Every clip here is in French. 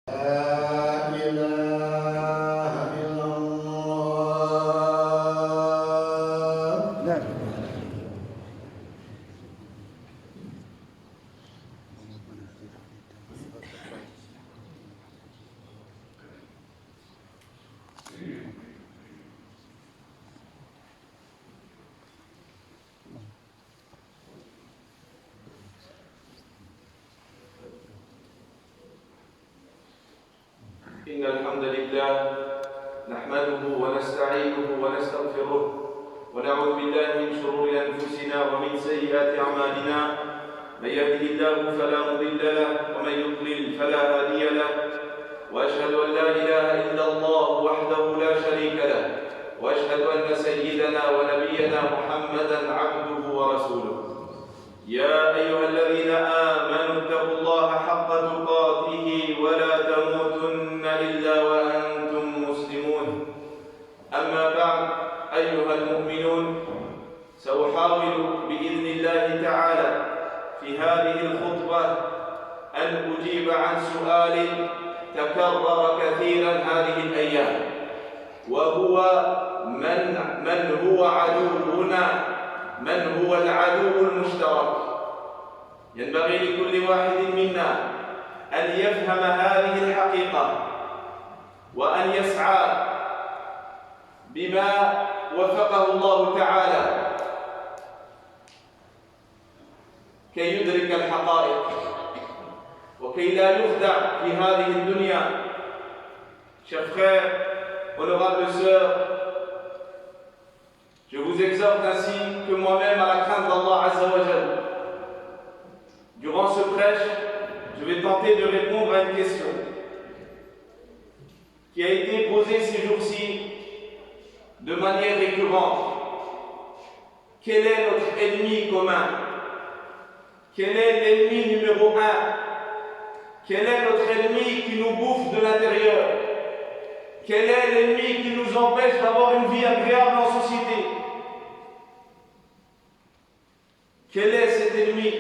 لا إله إلا الله. لا إن الحمد لله نحمده ونستعينه ونستغفره ونعوذ بالله من شرور أنفسنا ومن سيئات أعمالنا. من يهده الله فلا مضل له ومن يضلل فلا هادي له، وأشهد أن لا إله إلا الله وحده لا شريك له، وأشهد أن سيدنا ونبينا محمدا عبده ورسوله. يا أيها الذين آمنوا اتقوا الله حق تقاته ولا تموتن إلا وأنتم مسلمون. أما بعد، أيها المؤمنون، سأحاول بإذن الله تعالى في هذه الخطبة أن أجيب عن سؤال تكرر كثيرا هذه الأيام، وهو من هو عدونا؟ من هو العدو المشترك؟ ينبغي لكل واحد منا أن يفهم هذه الحقيقة وأن يسعى بما وفقه الله تعالى كي يدرك الحقائق وكي لا يخدع في هذه الدنيا. Chers frères, honorables sœurs, je vous exhorte ainsi que moi-même à la crainte d'Allah Azza wa Jal. Durant ce prêche, je vais tenter de répondre à une question qui a été posée ces jours-ci de manière récurrente. Quel est notre ennemi commun? Quel est l'ennemi numéro un? Quel est notre ennemi qui nous bouffe de l'intérieur? Quel est l'ennemi qui nous empêche d'avoir une vie agréable en société? Quel est cet ennemi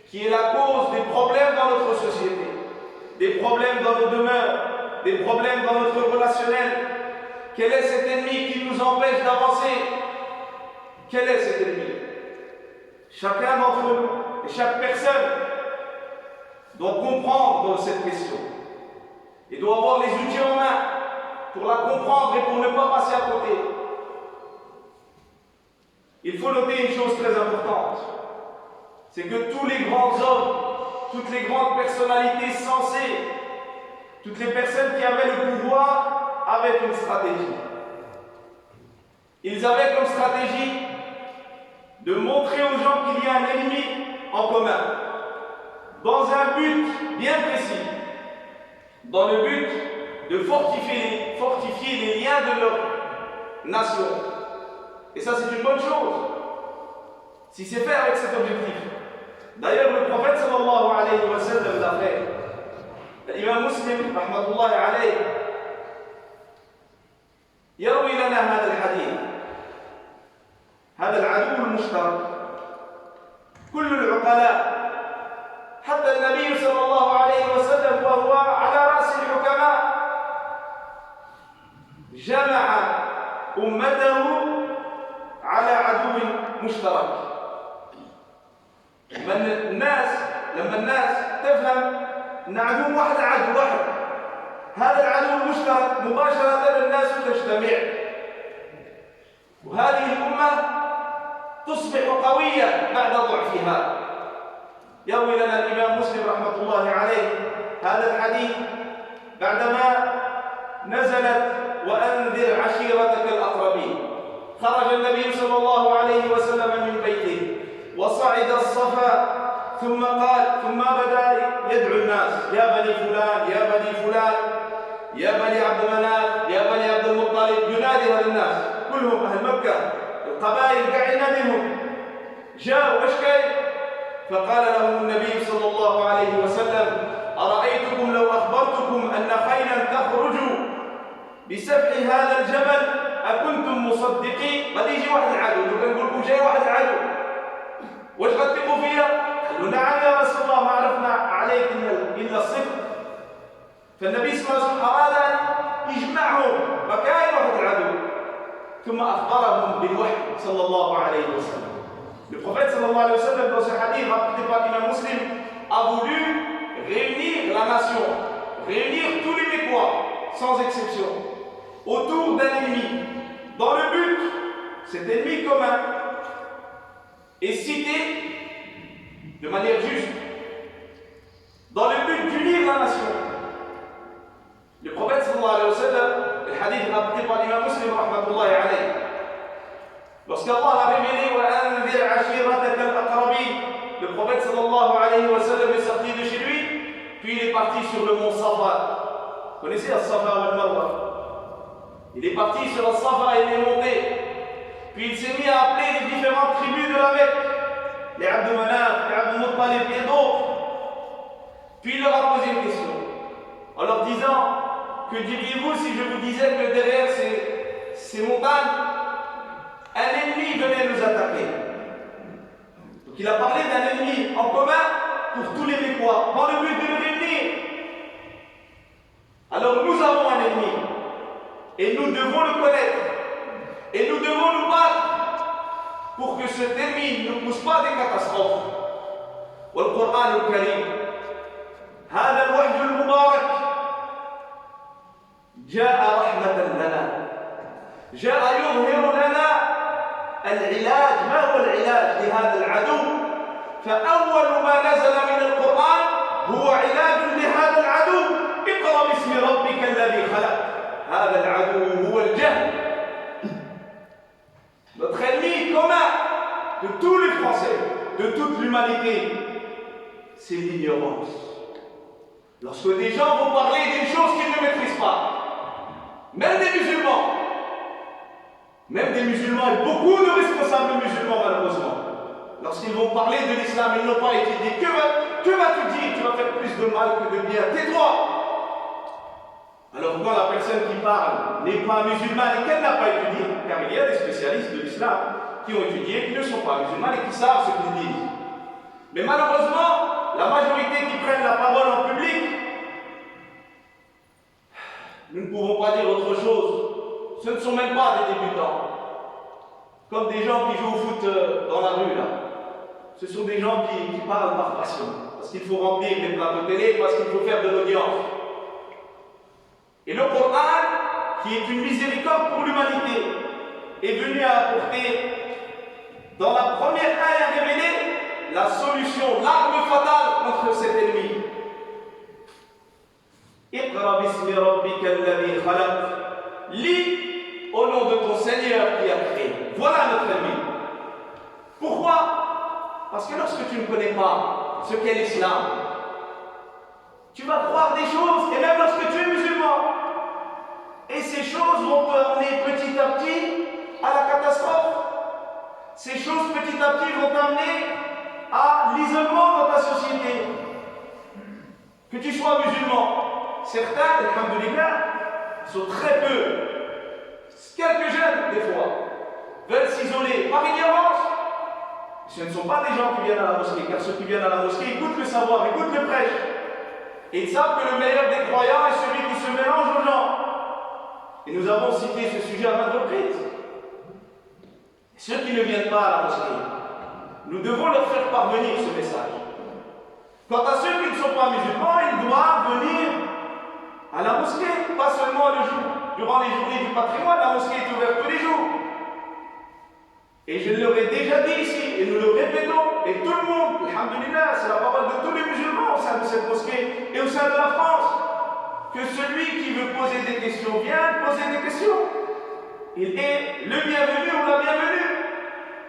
qui est la cause des problèmes dans notre société, des problèmes dans nos demeures, des problèmes dans notre relationnel? Quel est cet ennemi qui nous empêche d'avancer? Quel est cet ennemi? Chacun d'entre nous et chaque personne doit comprendre cette question et doit avoir les outils en main pour la comprendre et pour ne pas passer à côté. Il faut noter une chose très importante, c'est que tous les grands hommes, toutes les grandes personnalités sensées, toutes les personnes qui avaient le pouvoir avaient une stratégie. Ils avaient comme stratégie de montrer aux gens qu'il y a un ennemi en commun, dans un but bien précis, dans le but de fortifier les liens de leur nation. Et ça, c'est une bonne chose, si c'est fait avec cet objectif. D'ailleurs, le prophète sallallahu alayhi wa sallam l'a fait. L'imam Muslim, rahmatullahi alayhi, يروي لنا هذا الحديث. هذا العدو المشترك كل العقلاء، حتى النبي صلى الله عليه وسلم وهو على رأس الحكماء جمع أمته على عدو مشترك. لما الناس تفهم أن عدو واحد عدو واحد، هذا العدو المشترك مباشرة الناس تجتمع، وهذه الأمة تصبح قوية بعد ضعفها. يروي لنا الإمام مسلم رحمة الله عليه هذا الحديث بعدما نزلت وأنذر عشيرتك الأقربين. خرج النبي صلى الله عليه وسلم من بيته وصعد الصفا، ثم بدأ يدعو الناس: يا بني فلان، يا بني فلان، يا بني عبد مناف، يا بني عبد المطلب. ينادي هذا الناس كلهم أهل مكة، القبائل قاعد يناديهم. جاءوا ايش كاين؟ فقال لهم النبي صلى الله عليه وسلم: أرأيتكم لو أخبرتكم أن خيلا تخرج بسفح هذا الجبل أكنتم مصدقين؟ غادي يجي واحد العدو، لو كنقول لكم جاي واحد العدو واش غتثقوا فيا؟ قالوا: نعم يا رسول الله، ما عرفنا عليك إلا الصدق. فالنبي صلى الله عليه وسلم أراد أن يجمعهم وكان واحد العدو ثم أخبرهم بالوحي صلى الله عليه وسلم. Le prophète sallallahu alayhi wa sallam, dans ce hadith rapporté par l'imam Muslim, a voulu réunir la nation, réunir tous les Mécois, sans exception, autour d'un ennemi, dans le but, cet ennemi commun, est cité de manière juste, dans le but d'unir la nation. Le prophète sallallahu alayhi wa sallam, le hadith rapporté par l'imam Muslim, rahmatullahi alayhi, lorsqu'Allah a révélé وَأَنذِرْ عَشِيرَتَكَ الْأَقْرَبِينَ, le prophète sallallahu alayhi wa sallam est sorti de chez lui, puis il est parti sur le mont Safa. Vous connaissez As-Safa ou Al-Marwa? Il est parti sur As-Safa et il est monté. Puis il s'est mis à appeler les différentes tribus de la Mecque, les Abd Manaf, les Abd Muttalib et d'autres. Puis il leur a posé une question, en leur disant: que diriez-vous si je vous disais que derrière ces montagnes, un ennemi venait nous attaquer? Donc il a parlé d'un ennemi en commun pour tous les Mécois, dans le but de le réunir. Alors nous avons un ennemi, et nous devons le connaître, et nous devons nous battre pour que cet ennemi ne pousse pas des catastrophes. والقرآن الكريم هذا الوحي المبارك جاء رحمة لنا، جاء يظهر لنا العلاج. ما هو العلاج لهذا العدو؟ فأول ما نزل من القرآن هو علاج لهذا العدو. اقرأ باسم ربك الذي خلق. هذا العدو هو الجهل. Notre ennemi commun de tous les Français, de toute l'humanité, c'est l'ignorance. Lorsque des gens vont parler d'une chose qu'ils ne maîtrisent pas, même des musulmans et beaucoup de responsables musulmans malheureusement, lorsqu'ils vont parler de l'islam, ils n'ont pas étudié. Que vas-tu dire? Tu vas faire plus de mal que de bien. Tais-toi. Alors quand la personne qui parle n'est pas musulmane et qu'elle n'a pas étudié, car il y a des spécialistes de l'islam qui ont étudié, qui ne sont pas musulmans et qui savent ce qu'ils disent. Mais malheureusement, la majorité qui prennent la parole en public, nous ne pouvons pas dire autre chose. Ce ne sont même pas des débutants. Comme des gens qui jouent au foot dans la rue là. Ce sont des gens qui parlent par passion. Parce qu'il faut remplir des plateaux télé, parce qu'il faut faire de l'audience. Et le Coran, qui est une miséricorde pour l'humanité, est venu à apporter, dans la première ayah révélée, la solution, l'arme fatale contre cet ennemi. Iqra bismi rabbika alladhi khalaq. Lis au nom de ton Seigneur qui a créé. Voilà notre ennemi. Pourquoi? Parce que lorsque tu ne connais pas ce qu'est l'islam, tu vas croire des choses, et même lorsque tu es musulman, et ces choses vont t'amener petit à petit à la catastrophe. Ces choses petit à petit vont t'amener à l'isolement dans ta société. Que tu sois musulman, certains, alhamdoulilah, sont très peu, quelques jeunes des fois, veulent s'isoler par ignorance. Ce ne sont pas des gens qui viennent à la mosquée, car ceux qui viennent à la mosquée écoutent le savoir, écoutent le prêche. Et ils savent que le meilleur des croyants est celui qui se mélange aux gens. Et nous avons cité ce sujet à maintes reprises. Ceux qui ne viennent pas à la mosquée, nous devons leur faire parvenir ce message. Quant à ceux qui ne sont pas musulmans, ils doivent venir à la mosquée, pas seulement le jour, durant les journées du patrimoine. La mosquée est ouverte tous les jours. Et je leur ai déjà dit ici, et nous le répétons, et tout le monde, alhamdoulilah, c'est la parole de tous les musulmans au sein de cette mosquée et au sein de la France, que celui qui veut poser des questions vienne poser des questions. Il est le bienvenu ou la bienvenue.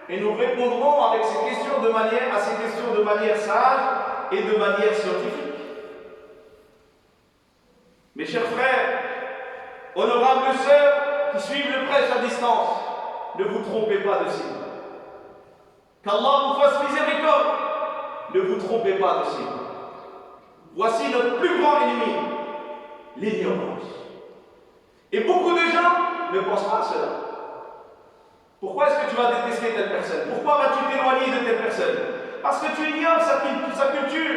Et nous répondrons avec à ces questions de manière sage et de manière scientifique. Mes chers frères, honorables sœurs qui suivent le prêche à distance, ne vous trompez pas de cible. Qu'Allah vous fasse miséricorde. Ne vous trompez pas de cible. Voici notre plus grand ennemi, l'ignorance. Et beaucoup de gens ne pensent pas à cela. Pourquoi est-ce que tu vas détester telle personne? Pourquoi vas-tu t'éloigner de telle personne? Parce que tu ignores sa culture,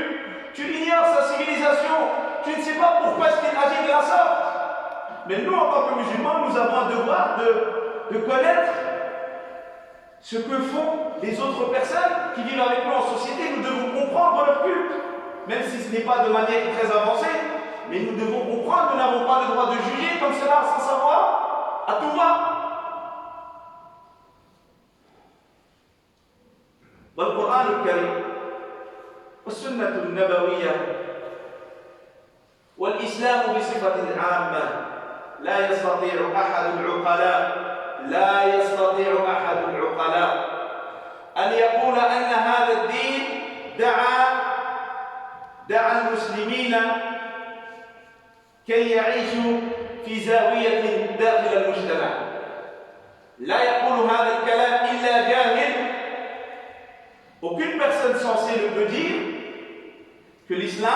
tu ignores sa civilisation, tu ne sais pas pourquoi est-ce qu'il agit de la sorte. Mais nous, en tant que musulmans, nous avons un devoir de connaître ce que font les autres personnes qui vivent avec nous en société. Nous devons comprendre leur culte, même si ce n'est pas de manière très avancée, mais nous devons comprendre, nous n'avons pas le droit de juger comme cela sans savoir à tout va. والقرآن الكريم والسنة النبوية والإسلام بصفة عامة لا يستطيع أحد العقلاء أن يقول أن هذا الدين دعا المسلمين كي يعيشوا في زاوية داخل المجتمع. لا يقول هذا الكلام إلا جاهل. Aucune personne censée ne peut dire que l'islam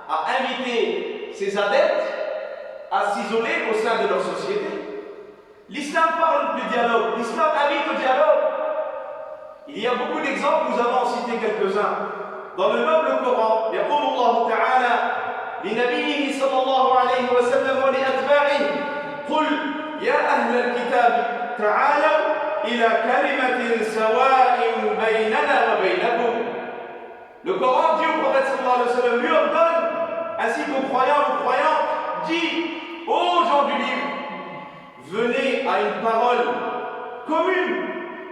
a invité ses adeptes à s'isoler au sein de leur société. L'islam parle du dialogue, l'islam invite au dialogue. Il y a beaucoup d'exemples, nous avons cité quelques-uns. Dans le noble Coran, يقول الله تعالى لنبيه صلى الله عليه وسلم ولأتباعه قل يا أهل الكتاب تعالوا إلى كلمة سواء بيننا وبينكم. Le Coran dit au prophète sallallahu alayhi wa sallam, lui ordonne, ainsi qu'aux croyants, aux croyantes, dit aux gens du livre, venez à une parole commune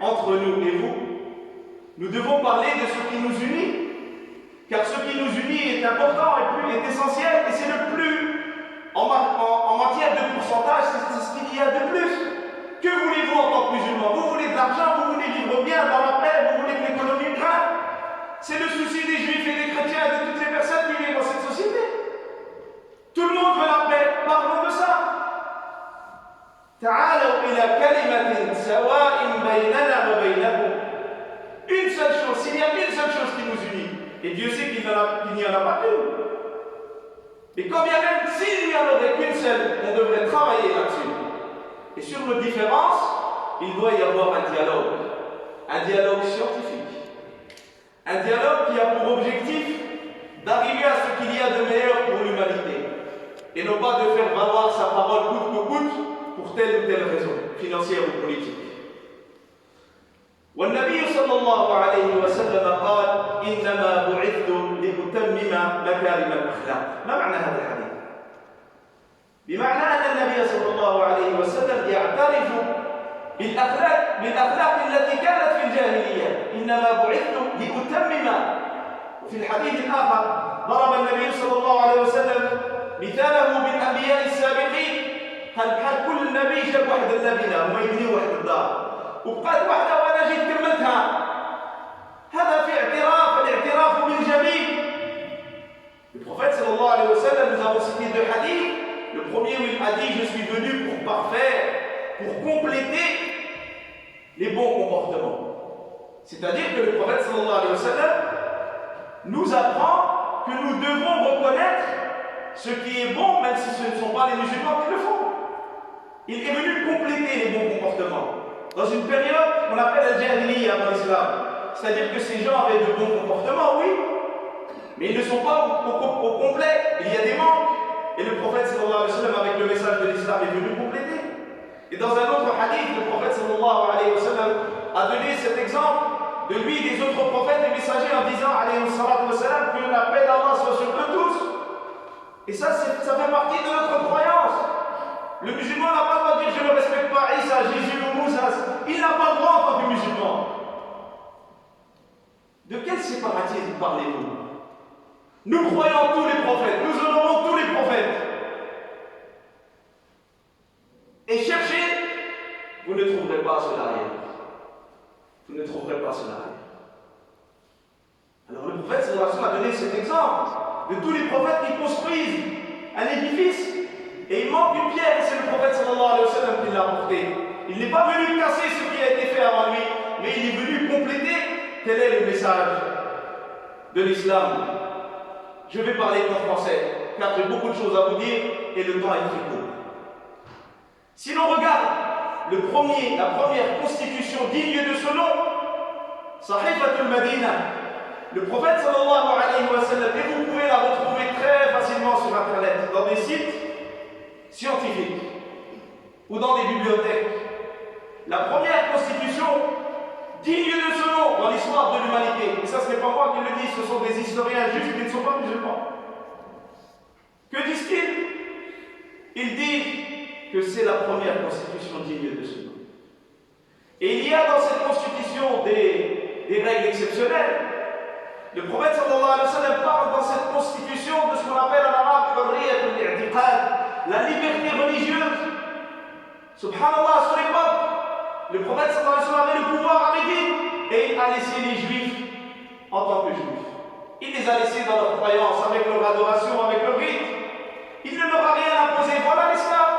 entre nous et vous. Nous devons parler de ce qui nous unit, car ce qui nous unit est important et est essentiel, et c'est le plus, en matière de pourcentage, c'est ce qu'il y a de plus. Que voulez-vous en tant que musulman? Vous voulez de l'argent, vous voulez vivre bien dans la paix, vous voulez que l'économie grimpe. C'est le souci des juifs et des chrétiens et de toutes les personnes qui vivent dans cette société. Tout le monde veut la paix, parlons de ça. تعالوا إلى كلمة سواء بيننا وبينكم. Une seule chose, s'il y a une seule chose qui nous unit, et Dieu sait qu'il n'y en a pas qu'une. Mais quand bien même s'il n'y en aurait qu'une seule, on devrait travailler là-dessus. Et sur nos différences, il doit y avoir un dialogue scientifique, un dialogue qui a pour objectif d'arriver à ce qu'il y a de meilleur pour l'humanité, et non pas de faire valoir sa parole coûte que coûte pour telle ou telle raison, financière ou politique. والنبي صلى الله عليه وسلم قال إنما بعثت لأتمم مكارم الأخلاق. ما معنى هذا الحديث؟ بمعنى أن النبي صلى الله عليه وسلم يعترف بالأخلاق التي كانت في الجاهلية. إنما بعثت لأتمم. وفي الحديث الآخر ضرب النبي صلى الله عليه وسلم مثاله بالأنبياء السابقين. قال كل نبي جاب واحد اللبنة وما يبني واحد الدار وبقات واحدة وأنا جيت كملتها. هذا في الاعتراف بالجميل. Le prophète sallallahu alayhi wa sallam, nous avons cité deux hadiths. Le premier où il a dit, je suis venu pour parfaire, pour compléter les bons comportements. C'est-à-dire que le prophète sallallahu alayhi wa sallam nous apprend que nous devons reconnaître ce qui est bon, même si ce ne sont pas les musulmans qui le font. Il est venu compléter les bons comportements. Dans une période qu'on appelle al-jahiliya dans l'islam. C'est-à-dire que ces gens avaient de bons comportements, oui, mais ils ne sont pas au complet. Il y a des manques. Et le prophète sallallahu alayhi wa sallam, avec le message de l'islam, est venu compléter. Et dans un autre hadith, le prophète sallallahu alayhi wa sallam a donné cet exemple de lui et des autres prophètes et messagers en disant alayhi wa sallam que la paix d'Allah soit sur eux tous. Et ça fait partie de notre croyance. Le musulman n'a pas le droit de dire je ne respecte pas Isa, Jésus ou Moussa. Il n'a pas le droit en tant que musulman. De quel séparatisme parlez-vous? Nous croyons en tous les prophètes, nous honorons tous les prophètes. Et cherchez, vous ne trouverez pas cela ailleurs. Vous ne trouverez pas cela ailleurs. Alors le prophète sallallahu alayhi wa sallam a donné cet exemple de tous les prophètes qui construisent un édifice et il manque une pierre et c'est le prophète sallallahu alayhi wa sallam qui l'a apporté. Il n'est pas venu casser ce qui a été fait avant lui, mais il est venu compléter. Quel est le message de l'islam? Je vais parler en français, car j'ai beaucoup de choses à vous dire et le temps est très court. Si l'on regarde la première constitution digne de ce nom, Sahifatul Madina, Le prophète sallallahu alayhi wa sallam, et vous pouvez la retrouver très facilement sur internet, dans des sites scientifiques ou dans des bibliothèques. La première constitution digne de ce nom dans l'histoire de l'humanité, et ça ce n'est pas moi qui le dis, ce sont des historiens justes qui ne sont pas musulmans. Que disent-ils? Ils disent que c'est la première constitution digne de ce nom. Et il y a dans cette constitution des règles exceptionnelles. Le prophète sallallahu alayhi wa sallam parle dans cette constitution de ce qu'on appelle en arabe la liberté religieuse. Subhanallah, à son époque, le prophète sallallahu alayhi wa sallam avait le pouvoir à Médine et il a laissé les juifs en tant que juifs. Il les a laissés dans leur croyance, avec leur adoration, avec leur rite. Il ne leur a rien imposé. Voilà l'islam.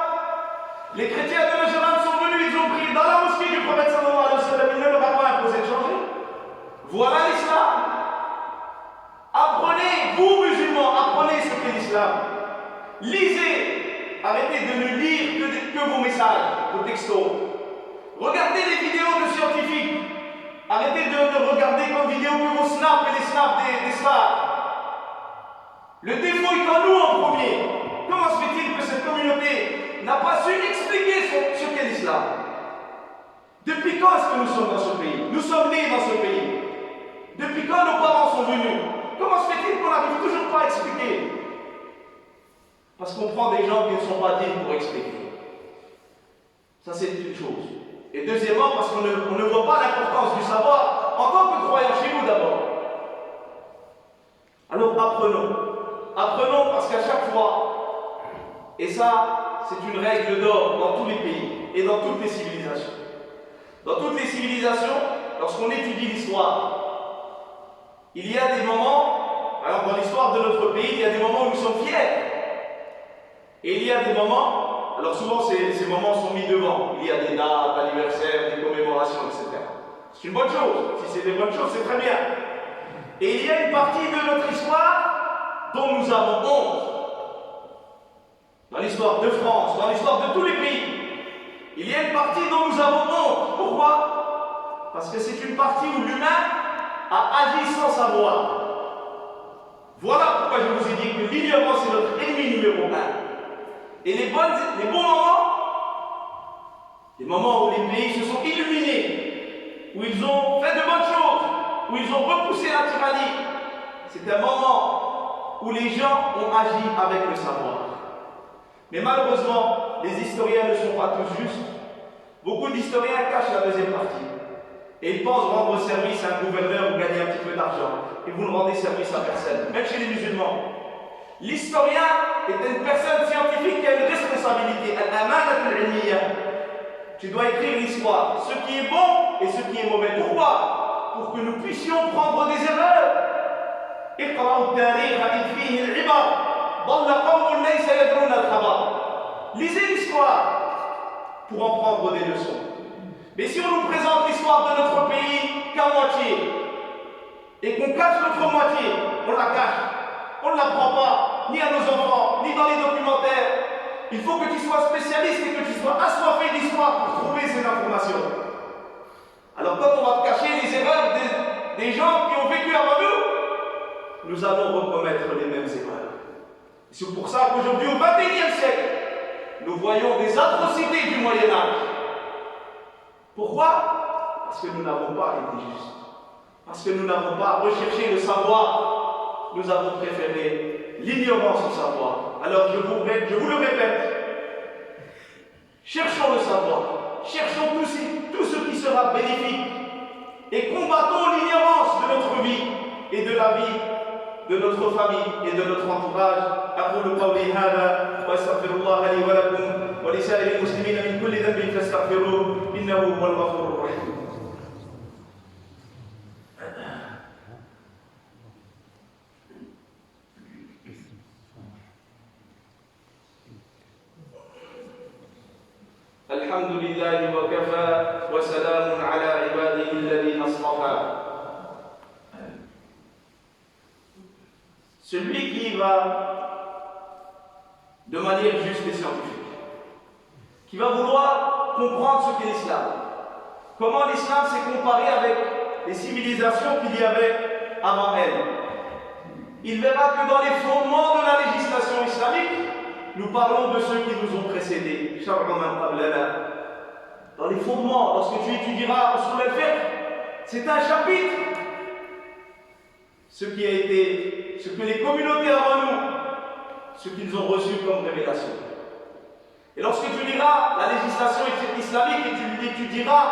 Les chrétiens de Jérusalem sont venus, ils ont prié dans la mosquée du prophète sallallahu alayhi wa sallam. Il ne leur a pas imposé de changer. Voilà l'islam. Apprenez, vous musulmans, apprenez ce qu'est l'islam. Lisez. Arrêtez de ne lire que vos messages, vos textos. Regardez les vidéos de scientifiques. Arrêtez de ne regarder comme vidéo que vos snaps et les snaps des stars. Le défaut est en nous en premier. Comment se fait-il que cette communauté n'a pas su expliquer ce qu'est l'islam? Depuis quand est-ce que nous sommes dans ce pays? Nous sommes nés dans ce pays. Depuis quand nos parents sont venus? Comment se fait-il qu'on n'arrive toujours pas à expliquer? Parce qu'on prend des gens qui ne sont pas dignes pour expliquer. Ça, c'est une chose. Et deuxièmement, parce qu'on ne voit pas l'importance du savoir en tant que croyant chez nous d'abord. Alors apprenons. Apprenons parce qu'à chaque fois, et ça, c'est une règle d'or dans tous les pays et dans toutes les civilisations. Dans toutes les civilisations, lorsqu'on étudie l'histoire, il y a des moments, alors dans l'histoire de notre pays, il y a des moments où nous sommes fiers. Et il y a des moments, alors souvent ces moments sont mis devant. Il y a des dates, anniversaires, des commémorations, etc. C'est une bonne chose. Si c'est des bonnes choses, c'est très bien. Et il y a une partie de notre histoire dont nous avons honte. Dans l'histoire de France, dans l'histoire de tous les pays, il y a une partie dont nous avons honte. Pourquoi? Parce que c'est une partie où l'humain a agi sans savoir. Voilà pourquoi je vous ai dit que l'ignorance est notre ennemi numéro 1. Et les bons moments, les moments où les pays se sont illuminés, où ils ont fait de bonnes choses, où ils ont repoussé la tyrannie, c'est un moment où les gens ont agi avec le savoir. Mais malheureusement, les historiens ne sont pas tous justes. Beaucoup d'historiens cachent la deuxième partie. Et ils pensent rendre service à un gouverneur ou gagner un petit peu d'argent. Et vous ne rendez service à personne, même chez les musulmans. L'historien est une personne scientifique qui a une responsabilité. Tu dois écrire l'histoire, ce qui est bon et ce qui est mauvais. Pourquoi? Pour que nous puissions prendre des erreurs. Lisez l'histoire pour en prendre des leçons. Mais si on nous présente l'histoire de notre pays qu'à moitié, et qu'on cache l'autre moitié, on la cache, on ne l'apprend pas, ni à nos enfants, ni dans les documentaires. Il faut que tu sois spécialiste et que tu sois assoiffé d'histoire pour trouver ces informations. Alors quand on va cacher les erreurs des gens qui ont vécu avant nous, nous allons recommettre les mêmes erreurs. C'est pour ça qu'aujourd'hui, au XXIe siècle, nous voyons des atrocités du Moyen-Âge. Pourquoi? Parce que nous n'avons pas été justes. Parce que nous n'avons pas recherché le savoir. Nous avons préféré l'ignorance au savoir. Alors je vous le répète. Cherchons le savoir. Cherchons tout ce qui sera bénéfique. Et combattons l'ignorance de notre vie et de la vie de notre famille et de notre entourage. أقول قولي هذا وأستغفر الله لي ولكم ولسائر المسلمين من كل ذنب فاستغفروه إنه هو الغفور الرحيم. الحمد لله وكفى وسلام على عباده الذين اصطفى. Celui qui va de manière juste et scientifique, qui va vouloir comprendre ce qu'est l'islam, comment l'islam s'est comparé avec les civilisations qu'il y avait avant elle, il verra que dans les fondements de la législation islamique, nous parlons de ceux qui nous ont précédés. Dans les fondements, lorsque tu étudieras Usul al-Fiqh, c'est un chapitre. Ce que les communautés avant nous, ce qu'ils ont reçu comme révélation. Et lorsque tu liras la législation islamique et tu l'étudieras,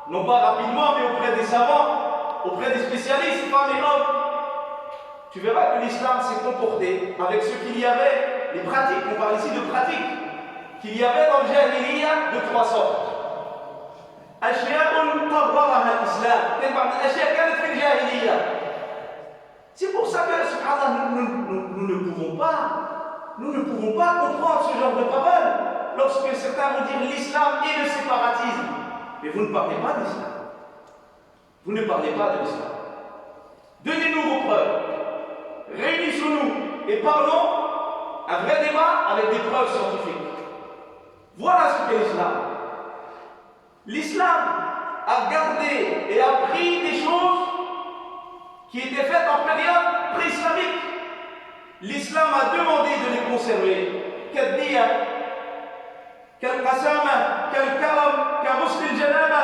non pas rapidement, mais auprès des savants, auprès des spécialistes, femmes et hommes, tu verras que l'islam s'est comporté avec ce qu'il y avait, les pratiques, on parle ici de pratiques, qu'il y avait dans le jahiliya de trois sortes. C'est pour ça que, subhanallah, nous ne pouvons pas comprendre ce genre de paroles lorsque certains vont dire l'islam et le séparatisme. Mais vous ne parlez pas d'islam. Vous ne parlez pas de l'islam. Donnez-nous vos preuves. Réunissons-nous et parlons un vrai débat avec des preuves scientifiques. Voilà ce qu'est l'islam. L'islam a gardé et appris des choses qui étaient faites en période pré-islamique. L'islam a demandé de les conserver. Qu'ad-diya, qu'al-qasama, qu'al-karam, qu'al-ghusl al-janaba.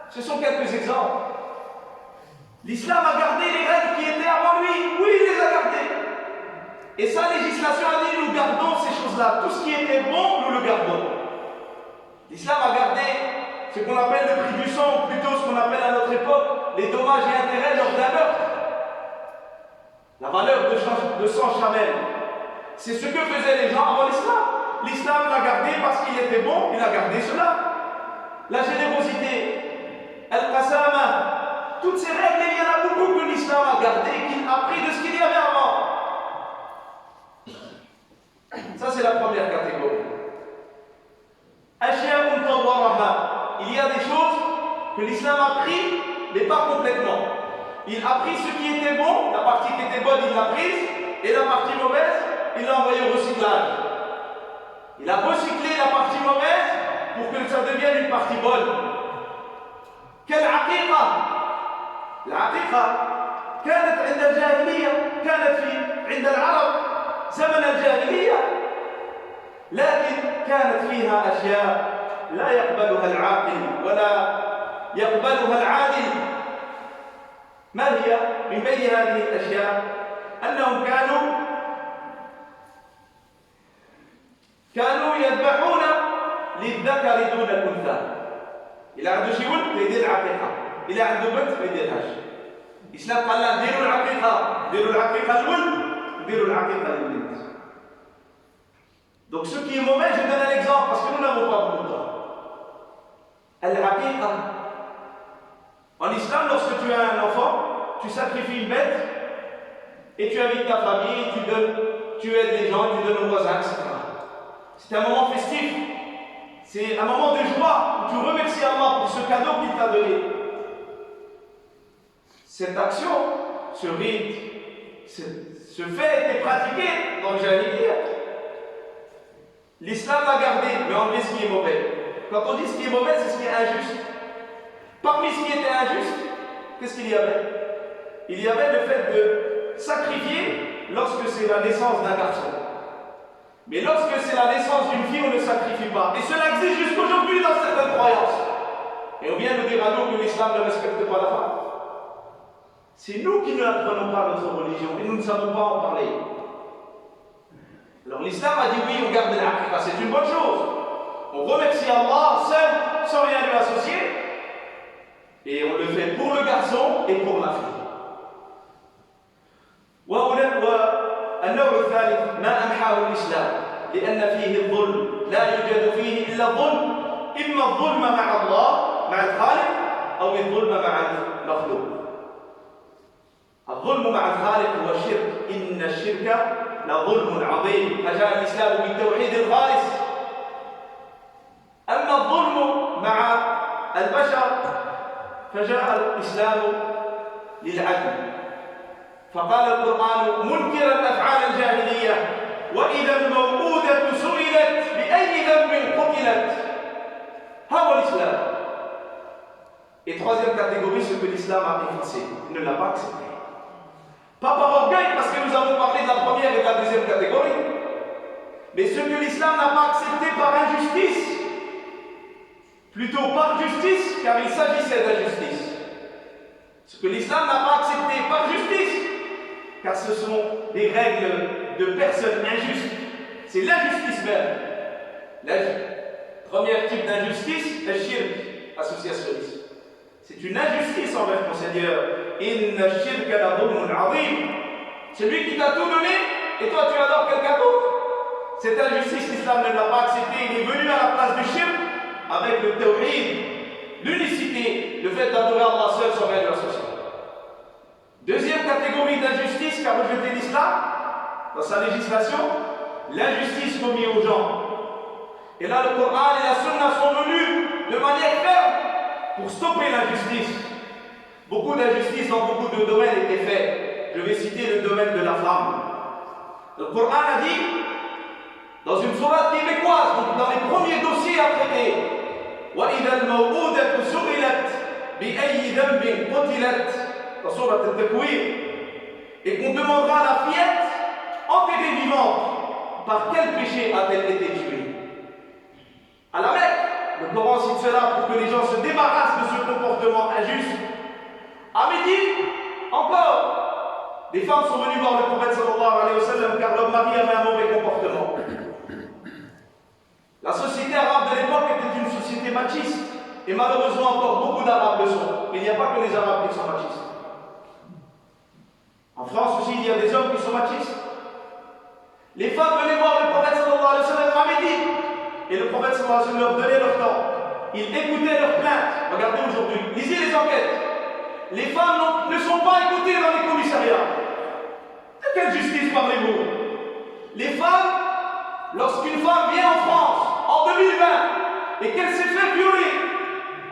Ce sont quelques exemples. L'islam a gardé les règles qui étaient avant lui. Oui, il les a gardées. Et sa législation a dit, nous gardons ces choses-là. Tout ce qui était bon, nous le gardons. L'islam a gardé ce qu'on appelle le prix du sang, ou plutôt ce qu'on appelle à notre époque les dommages et intérêts lors d'un meurtre. La valeur de 100 chamels. C'est ce que faisaient les gens avant l'islam. L'islam l'a gardé parce qu'il était bon, il a gardé cela. La générosité, al-qasama, toutes ces règles, il y en a beaucoup que l'islam a gardé, qu'il a pris de ce qu'il y avait avant. Ça, c'est la première catégorie. Il y a des choses que l'islam a pris, mais pas complètement. Il a pris ce qui était bon, la partie qui était bonne, il l'a prise, et la partie mauvaise, il l'a envoyée au recyclage. Il a recyclé la partie mauvaise pour que ça devienne une partie bonne. Quelle aqiqa? العقيقة كانت عند الجاهلية، كانت عند العرب زمن الجاهلية، لكن كانت فيها أشياء لا يقبلها العاقل ولا يقبلها العادل. ما هي؟ من بين هذه الأشياء أنهم كانوا يذبحون للذكر دون الأنثى. إلى عنده شي ولد فيدير العقيقة، إلى عنده بنت ما يديرهاش. الإسلام قال لا، ديروا العقيقة للولد، ديروا العقيقة للبنت. Donc ce qui est mauvais, je donne un exemple parce que nous n'avons pas beaucoup de temps. Al-Aqiqa. En islam, lorsque tu as un enfant, tu sacrifies une bête et tu invites ta famille, tu aides les gens, tu donnes aux voisins, etc. C'est un moment festif. C'est un moment de joie où tu remercies Allah pour ce cadeau qu'il t'a donné. Cette action, ce rite, ce fait est pratiqué dans le Jahiliya. L'islam l'a gardé, mais enlevé ce qui est mauvais. Quand on dit ce qui est mauvais, c'est ce qui est injuste. Parmi ce qui était injuste, qu'est-ce qu'il y avait? Il y avait le fait de sacrifier lorsque c'est la naissance d'un garçon. Mais lorsque c'est la naissance d'une fille, on ne sacrifie pas. Et cela existe jusqu'aujourd'hui dans certaines croyances. Et on vient nous dire à nous que l'islam ne respecte pas la femme. C'est nous qui ne apprenons pas notre religion et nous ne savons pas en parler. Alors l'islam a dit oui, on garde l'aqiqa, c'est une bonne chose. On remercie Allah seul, sans rien lui associer. Et on le fait pour le garçon et pour la fille. والنوع الثالث ما أمحاه الإسلام لأن فيه الظلم لا يوجد فيه إلا الظلم، إما الظلم مع الله مع الخالق أو الظلم مع المخلوق. الظلم مع الخالق هو الشرك، إن الشرك لظلم عظيم، فجاء الإسلام بالتوحيد الخالص. أما الظلم مع البشر فجاء الإسلام للعدل. فقال القرآن منكرا أفعال الجاهلية وإذا الموءودة سئلت بأي ذنب قتلت. هذا الإسلام. Et troisième troisième catégorie, ce que l'islam a effacé. Il ne l'a pas accepté. Pas par orgueil, parce que nous avons parlé de la première et de la deuxième catégorie, mais ce que l'islam n'a pas accepté par injustice, plutôt par justice, car il s'agissait d'injustice. Ce que l'islam n'a pas accepté par justice, car ce sont des règles de personnes injustes. C'est l'injustice même. Le premier type d'injustice, le shirk, associationnisme. C'est une injustice envers ton Seigneur. Inna shirka la dhulmun azim. C'est lui qui t'a tout donné et toi tu adores quelqu'un d'autre. Cette injustice, l'islam ne l'a pas acceptée. Il est venu à la place du shirk avec le tawhid, l'unicité, le fait d'adorer Allah seul sans règle associée. Deuxième catégorie d'injustice qu'a rejeté l'islam dans sa législation, l'injustice commise aux gens. Et là, le Coran et la Sunna sont venus de manière ferme pour stopper l'injustice. Beaucoup d'injustices dans beaucoup de domaines étaient faits. Je vais citer le domaine de la femme. Le Coran a dit, dans une sourate québécoise, donc dans les premiers dossiers à traiter, وَإِذَا الْمَوْءُودَةُ سُئِلَتْ بِأَيِّ ذَنْبٍ قُتِلَتْ, dans sourate Al-Takwir, et qu'on demandera à la fillette enterrée vivante, par quel péché a-t-elle été tuée? À la Mecque, le Coran cite cela pour que les gens se débarrassent de ce comportement injuste. À Médine, encore, des femmes sont venues voir le prophète sallallahu alayhi wa sallam car leur mari avait un mauvais comportement. La société arabe de l'époque était une société machiste, et malheureusement encore beaucoup d'Arabes le sont. Il n'y a pas que les Arabes qui sont machistes. En France aussi, il y a des hommes qui sont machistes. Les femmes venaient voir le prophète sallallahu alayhi wa sallam à Médine, et le prophète sallallahu alayhi wa sallam leur donnait leur temps. Ils écoutaient leurs plaintes. Regardez aujourd'hui, lisez les enquêtes. Les femmes ne sont pas écoutées dans les commissariats. De quelle justice parlez-vous? Les femmes, lorsqu'une femme vient en France en 2020 et qu'elle s'est fait violer,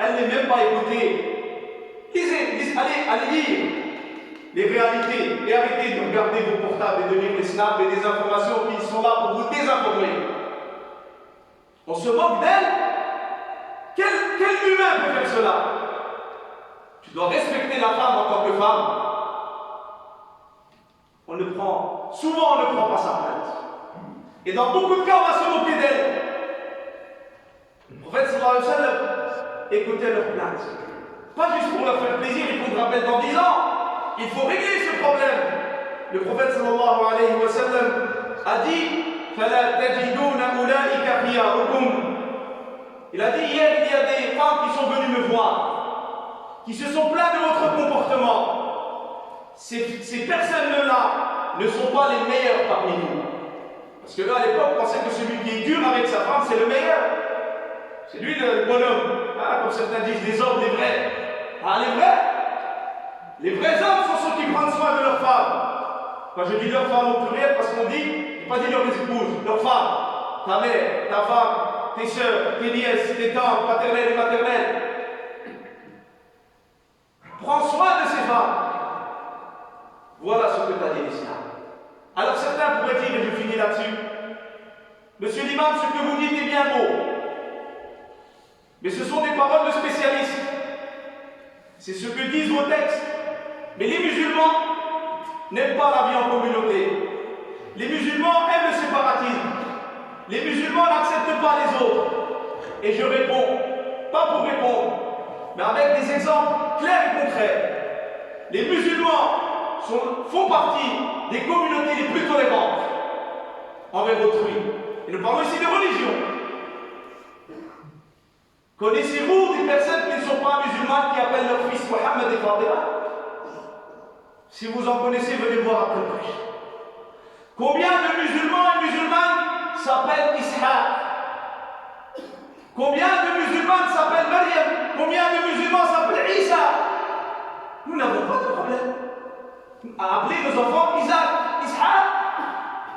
elle n'est même pas écoutée. Lisez, allez lire les réalités et arrêtez de regarder vos portables et de lire les snaps et des informations qui sont là pour vous désinformer. On se moque d'elle. Quel humain peut faire cela? Tu dois respecter la femme en tant que femme. Souvent on ne prend pas sa plainte. Et dans beaucoup de cas, on va se moquer d'elle. Le prophète sallallahu alayhi wa sallam écoutait leurs plaintes. Pas juste pour leur faire plaisir et qu'on te rappelle dans 10 ans. Il faut régler ce problème. Le prophète sallallahu alayhi wa sallam a dit فَلَا تَجِدُونَ أُولَٰئِكَ خِيَارُكُمْ. Il a dit hier, il y a des femmes qui sont venues me voir, qui se sont plaintes de votre comportement. Ces personnes-là ne sont pas les meilleures parmi nous. Parce que là, à l'époque, on pensait que celui qui est dur avec sa femme, c'est le meilleur. C'est lui le bonhomme. Ah, comme certains disent, les hommes, les vrais. Ah, les vrais? Les vrais hommes sont ceux qui prennent soin de leurs femmes. Quand je dis leurs femmes au pluriel, parce qu'on dit, je ne pas dire leurs épouses, leurs femmes. Ta mère, ta femme, tes soeurs, tes nièces, tes tantes, paternelles et maternelles. Prends soin de ces femmes. Voilà ce que t'a dit l'islam. Alors certains pourraient dire, et je finis là-dessus, Monsieur l'imam, ce que vous dites est bien beau. Mais ce sont des paroles de spécialistes. C'est ce que disent vos textes. Mais les musulmans n'aiment pas la vie en communauté. Les musulmans aiment le séparatisme. Les musulmans n'acceptent pas les autres. Et je réponds, pas pour répondre, mais avec des exemples clairs et concrets. Les musulmans font partie des communautés les plus tolérantes envers autrui. Et nous parlons ici de religion. Connaissez-vous des personnes qui ne sont pas musulmanes qui appellent leur fils Mohammed et Fatima? Si vous en connaissez, venez voir après le prêche. Combien de musulmans et musulmanes s'appellent Ishaq? Combien de musulmanes s'appellent Maryam? Combien de musulmans s'appellent Isa? Nous n'avons pas de problème à appeler nos enfants Isaac, Ishaq.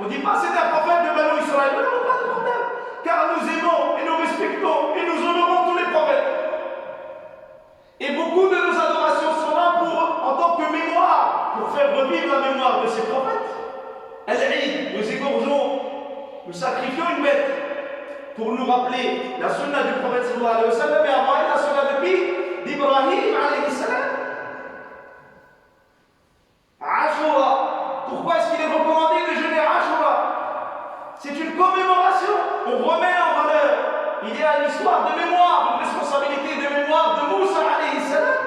On ne dit pas c'est un prophète de Banu Israël. Nous n'avons pas de problème, car nous aimons et nous respectons et nous honorons tous les prophètes. Et beaucoup de nos adorations sont là en tant que mémoire, pour faire revivre la mémoire de ces prophètes. Al-Eid, nous égorgeons, nous sacrifions une bête pour nous rappeler la sunna du prophète sallallahu alayhi wa sallam, et avant la sunna de qui? d'Ibrahim alayhi salam. Ashura. Pourquoi est-ce qu'il est recommandé de jeûner Ashura? C'est une commémoration. On remet en valeur. Il y a une histoire de mémoire, une responsabilité de mémoire de Moussa alayhi salam.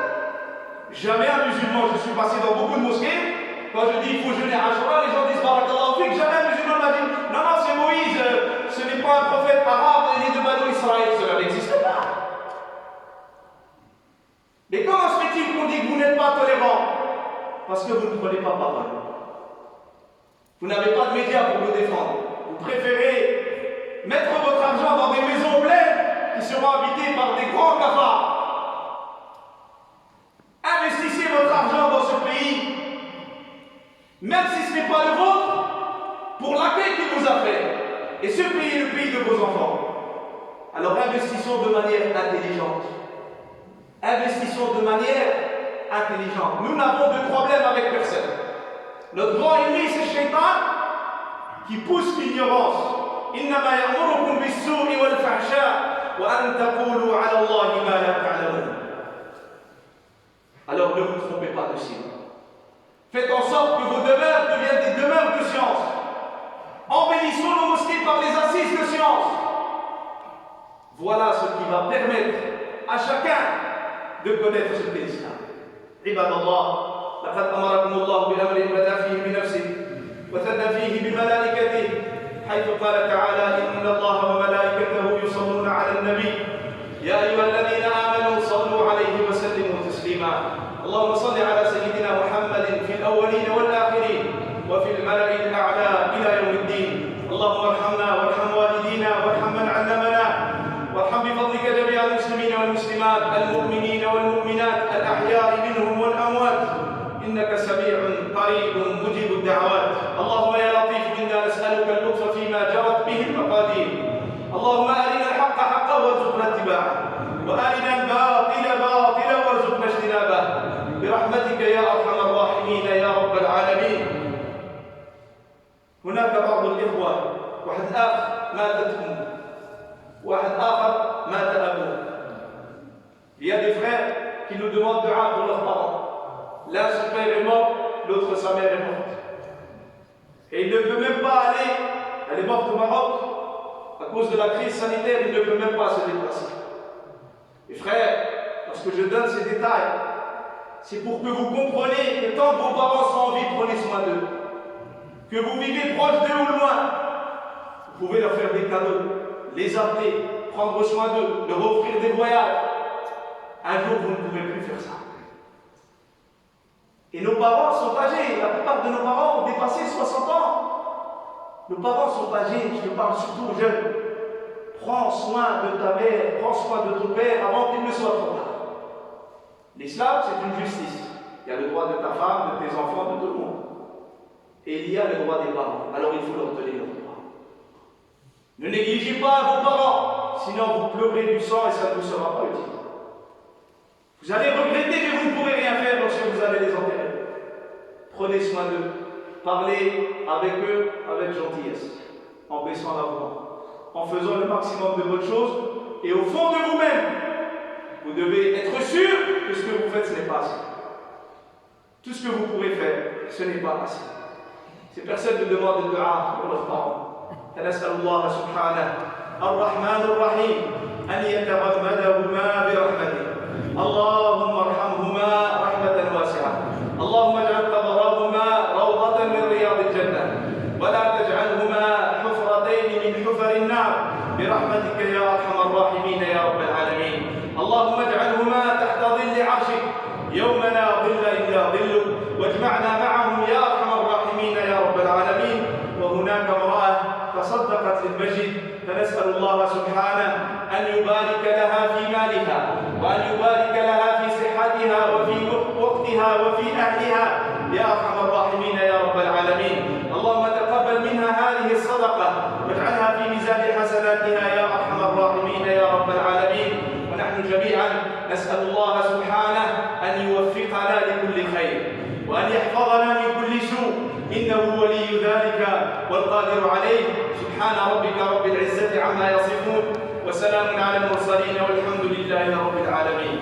Jamais un musulman, je suis passé dans beaucoup de mosquées, quand je dis il faut jeûner Ashura, les gens disent Barakallahu fik, jamais un musulman m'a dit non, non, c'est Moïse, ce n'est pas un prophète arabe, il est de Banu Israël, cela n'existe pas. Mais comment se fait-il qu'on dit que vous n'êtes pas tolérant? Parce que vous ne prenez pas parole. Vous n'avez pas de médias pour vous défendre. Vous préférez mettre votre argent dans des maisons pleines qui seront habitées par des grands cafards. Investissez votre argent dans ce pays, même si ce n'est pas le vôtre, pour l'accueil qu'il vous a fait. Et ce pays est le pays de vos enfants. Alors investissons de manière intelligente. Investissons de manière intelligente. Nous n'avons de problème avec personne. Notre grand ennemi, c'est le shaitan qui pousse l'ignorance. إنما يأمركم بالسوء والفحشاء وأن تقولوا على الله ما لا تعلمون. Alors ne vous trompez pas de cible. Faites en sorte que vos demeures deviennent des demeures de science. Embellissons nos mosquées par les assises de science. Voilà ce qui va permettre à chacun de connaître ce qu'est l'islam. عباد الله لقد أمركم الله بأمر بدأ فيه بنفسه وثنى فيه بملائكته حيث قال تعالى إن الله وملائكته يصلون على النبي يا أيها الذين آمنوا صلوا عليه وسلموا تسليما اللهم صل على سيدنا محمد في الأولين والآخرين وفي الملأ الأعلى إلى يوم الدين اللهم ارحمنا وارحم والدينا وارحم من علمنا وارحم بفضلك جميع المسلمين والمسلمات المؤمنين والمؤمنات الأحياء منهم والأموات إنك سميع قريب مجيب الدعوات اللهم يا لطيف إنا نسألك اللطف فيما جرت به المقادير اللهم أرنا الحق حقا وارزقنا اتباعه وأرنا الباطل باطلا وارزقنا اجتنابه برحمتك يا أرحم الراحمين يا رب العالمين. هناك بعض الإخوة واحد آخر ماتت أمه واحد آخر مات أبوه. Il y a des frères qui nous demandent de dua pour leurs parents. L'un son père est mort, l'autre sa mère est morte. Et il ne peut même pas aller, elle est morte au Maroc, à cause de la crise sanitaire, il ne peut même pas se déplacer. Et frères, lorsque je donne ces détails, c'est pour que vous compreniez que tant que vos parents sont en vie, prenez soin d'eux. Que vous vivez proche d'eux ou loin, vous pouvez leur faire des cadeaux, les appeler, prendre soin d'eux, leur offrir des voyages. Un jour, vous ne pouvez plus faire ça. Et nos parents sont âgés, la plupart de nos parents ont dépassé 60 ans. Nos parents sont âgés, je parle surtout aux jeunes. Prends soin de ta mère, prends soin de ton père avant qu'il ne soit trop tard. L'islam, c'est une justice. Il y a le droit de ta femme, de tes enfants, de tout le monde. Et il y a le droit des parents. Alors il faut leur donner leurs droits. Ne négligez pas vos parents, sinon vous pleurez du sang et ça ne vous sera pas utile. Vous allez regretter, mais vous ne pourrez rien faire lorsque vous allez les enterrer. Prenez soin d'eux. Parlez avec eux avec gentillesse, en baissant la voix, en faisant le maximum de bonnes choses. Et au fond de vous-même, vous devez être sûr que ce que vous faites, ce n'est pas assez. Tout ce que vous pourrez faire, ce n'est pas assez. Ces personnes nous demandent de dua pour leurs parents. فنسأل الله سبحانه الرحمن الرحيم أن يتغمدهما برحمته اللهم ارحمهما رحمة واسعة اللهم اجعل قبرهما روضة من رياض الجنة ولا تجعلهما حفرتين من حفر النار برحمتك يا أرحم الراحمين يا رب العالمين اللهم اجعلهما تحت ظل عرشك يوم لا ظل إلا ظلك واجمعنا معهم يا أرحم الراحمين يا رب العالمين. وهناك امرأة تصدقت للمسجد فنسأل الله سبحانه أن يبارك لها في مالها وأن يبارك لها في صحتها وفي وقتها وفي أهلها يا أرحم الراحمين يا رب العالمين. اللهم تقبل منها هذه الصدقة واجعلها في ميزان حسناتها يا أرحم الراحمين يا رب العالمين. ونحن جميعا نسأل الله سبحانه أن يوفقنا لكل خير وأن يحفظنا من كل سوء إنه ولي ذلك والقادر عليه. سبحان ربك رب العزة عما يصفون وسلام على المرسلين والحمد لله رب العالمين.